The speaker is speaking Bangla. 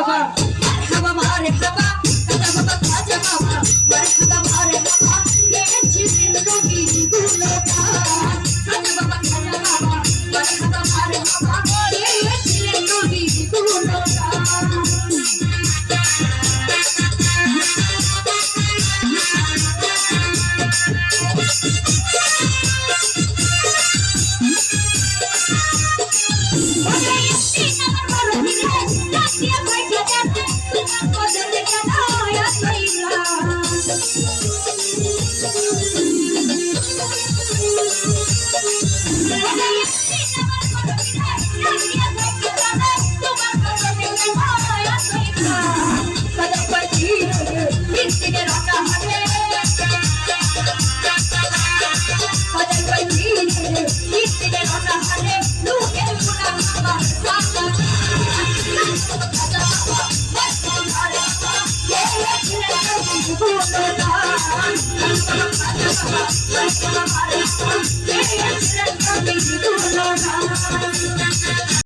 বাবা মারহাবা মারহাবা খাজা বাবা খাজা বাবা মারহাবা মারহাবা গেছি জিন্দগি গুলবান খাজা বাবা মারহাবা মারহাবা গেছি জিন্দগি গুলবান Come on,